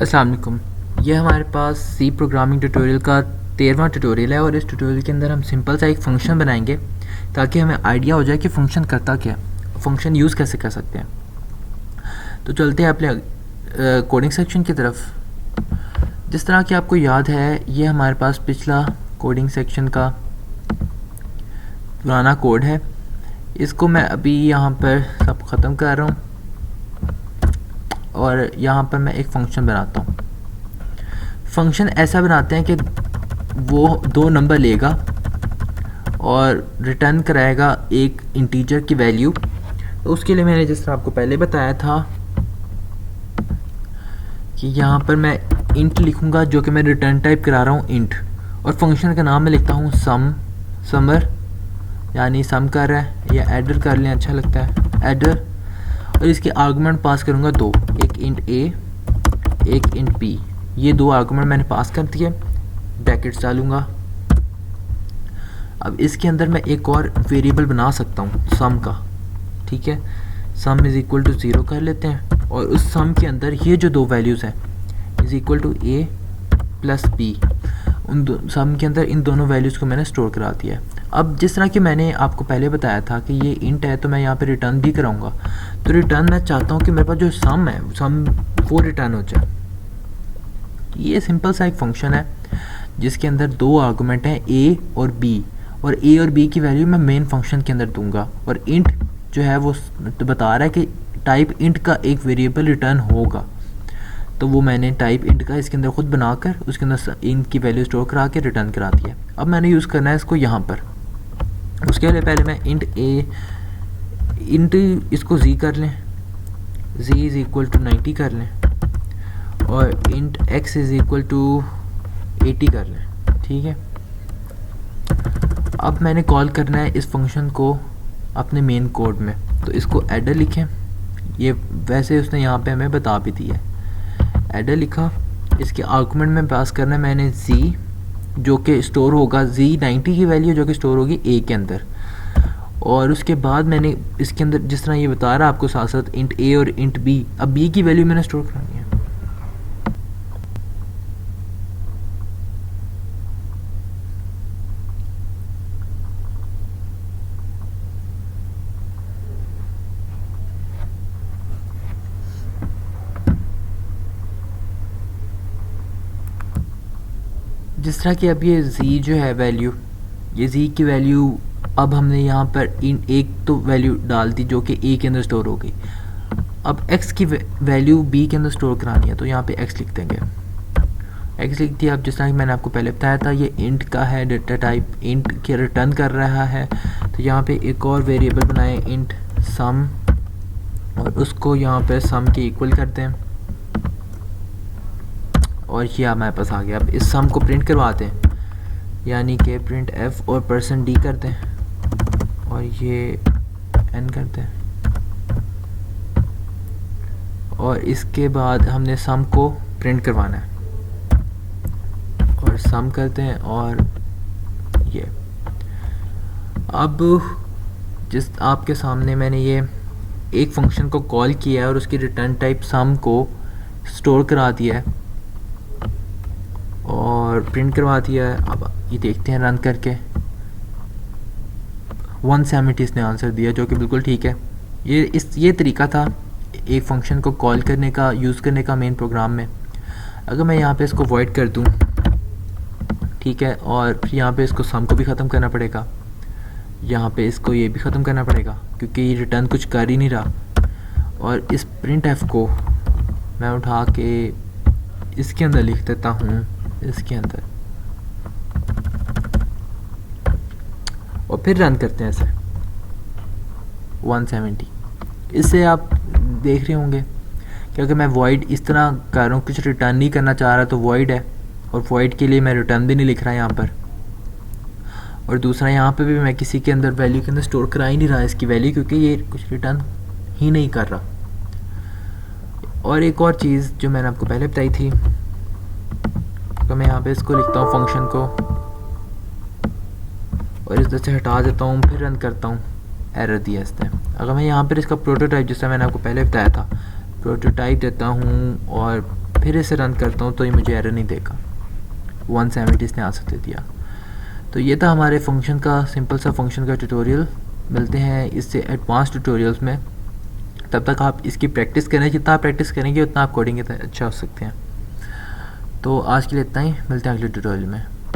अस्सलाम वालेकुम। ये हमारे पास सी प्रोग्रामिंग ट्यूटोरियल का 13वां ट्यूटोरियल है और इस ट्यूटोरियल के अंदर हम सिंपल सा एक फ़ंक्शन बनाएंगे ताकि हमें आइडिया हो जाए कि फ़ंक्शन करता क्या है, फ़ंक्शन यूज़ कैसे कर सकते हैं। तो चलते हैं अपने कोडिंग सेक्शन की तरफ। जिस तरह कि आपको याद है, ये हमारे पास पिछला कोडिंग सेक्शन का पुराना कोड है। इसको मैं अभी यहाँ पर सब ख़त्म कर रहा हूँ और यहाँ पर मैं एक फ़ंक्शन बनाता हूँ। फ़ंक्शन ऐसा बनाते हैं कि वो दो नंबर लेगा और रिटर्न कराएगा एक इंटीजर की वैल्यू। तो उसके लिए मैंने जिस तरह आपको पहले बताया था कि यहाँ पर मैं इंट लिखूँगा, जो कि मैं रिटर्न टाइप करा रहा हूँ इंट, और फंक्शन का नाम मैं लिखता हूँ समर, यानी सम कर रहा है, या एडर कर लें, अच्छा लगता है एडर। और इसके आर्गुमेंट पास करूँगा दो, एक इंट ए एक इंट बी। ये दो आर्गुमेंट मैंने पास कर दिए, ब्रैकेट्स डालूँगा। अब इसके अंदर मैं एक और वेरिएबल बना सकता हूँ सम का, ठीक है। सम इज़ इक्वल टू 0 कर लेते हैं और उस सम के अंदर ये जो दो वैल्यूज़ हैं is equal to a plus b, उन सम के अंदर इन दोनों वैल्यूज़ को मैंने स्टोर करा दिया है। अब जिस तरह कि मैंने आपको पहले बताया था कि ये इंट है, तो मैं यहाँ पे रिटर्न भी कराऊंगा। तो रिटर्न मैं चाहता हूँ कि मेरे पास जो सम है सम वो रिटर्न हो जाए। ये सिंपल सा एक फंक्शन है जिसके अंदर दो आर्गूमेंट हैं ए और बी, और ए और बी की वैल्यू मैं मेन फंक्शन के अंदर दूंगा। और इंट जो है वो तो बता रहा है कि टाइप इंट का एक वेरिएबल रिटर्न होगा, तो वो मैंने टाइप इंट का इसके अंदर ख़ुद बनाकर उसके अंदर इंट की वैल्यू स्टोर करा के रिटर्न करा दिया। अब मैंने यूज़ करना है इसको यहाँ पर। उसके लिए पहले मैं इंट इसको जी कर लें, जी इज़ इक्वल टू 90 कर लें, और int x is equal to 80 कर लें, ठीक है। अब मैंने कॉल करना है इस फंक्शन को अपने मेन कोड में, तो इसको एडर लिखें। ये वैसे उसने यहाँ पे हमें बता भी दिया है, एडर लिखा। इसके आर्गुमेंट में पास करना है मैंने जी, जो कि स्टोर होगा जी 90 की वैल्यू जो कि स्टोर होगी ए के अंदर। और उसके बाद मैंने इसके अंदर जिस तरह ये बता रहा है आपको साथ साथ इंट ए और इंट बी, अब बी की वैल्यू मैंने स्टोर करानी है। जिस तरह कि अब ये z जो है वैल्यू, ये z की वैल्यू अब हमने यहाँ पर इन एक तो वैल्यू डाल दी जो कि a के अंदर स्टोर हो गई। अब x की वैल्यू b के अंदर स्टोर करानी है, तो यहाँ पे x लिख देंगे। x लिख दिया। अब जिस तरह कि मैंने आपको पहले बताया था, ये इंट का है, डेटा टाइप इंट के रिटर्न कर रहा है, तो यहाँ पे एक और वेरिएबल बनाए इंट सम, और उसको यहाँ पे सम के इक्वल करते हैं, और ये हमारे पास आ गया। अब इस सम को प्रिंट करवाते हैं, यानी कि प्रिंट f और %d करते हैं और ये n करते हैं, और इसके बाद हमने सम को प्रिंट करवाना है और सम करते हैं। और ये अब जिस आपके सामने मैंने ये एक फंक्शन को कॉल किया है और उसकी रिटर्न टाइप सम को स्टोर करा दिया है और प्रिंट करवा दिया है। अब ये देखते हैं रन करके, 170 इसने आंसर दिया, जो कि बिल्कुल ठीक है। ये तरीका था एक फंक्शन को कॉल करने का, यूज़ करने का मेन प्रोग्राम में। अगर मैं यहाँ पे इसको वॉइड कर दूँ, ठीक है, और फिर यहाँ पे इसको सम को भी ख़त्म करना पड़ेगा, यहाँ पे इसको ये भी ख़त्म करना पड़ेगा क्योंकि ये रिटर्न कुछ कर ही नहीं रहा। और इस प्रिंट एफ को मैं उठा के इसके अंदर लिख देता हूँ, इसके अंदर, और फिर रन करते हैं इसे 170। इससे आप देख रहे होंगे कि अगर मैं वॉइड इस तरह कर रहा हूँ, कुछ रिटर्न नहीं करना चाह रहा, तो वॉइड है, और वॉइड के लिए मैं रिटर्न भी नहीं लिख रहा यहाँ पर। और दूसरा यहाँ पे भी मैं किसी के अंदर वैल्यू के अंदर स्टोर करा ही नहीं रहा इसकी वैल्यू, क्योंकि ये कुछ रिटर्न ही नहीं कर रहा। और एक और चीज़ जो मैंने आपको पहले बताई थी, तो मैं यहाँ पे इसको लिखता हूँ फंक्शन को, और इस तरह से हटा देता हूँ, फिर रन करता हूँ, एरर दिया इसने। अगर मैं यहाँ पर इसका प्रोटोटाइप, जैसा मैंने आपको पहले बताया था, प्रोटोटाइप देता हूँ और फिर इसे रन करता हूँ तो ये मुझे एरर नहीं देगा, 170 इसने आंसर दे दिया। तो ये था हमारे फंक्शन का, सिंपल सा फंक्शन का ट्यूटोरियल। मिलते हैं इससे एडवांस ट्यूटोरियल्स में, तब तक आप इसकी प्रैक्टिस करें, जितना आप प्रैक्टिस करेंगे उतना आप कोडिंग अच्छा हो सकते हैं। तो आज के लिए इतना ही, मिलते हैं अगले ट्यूटोरियल में।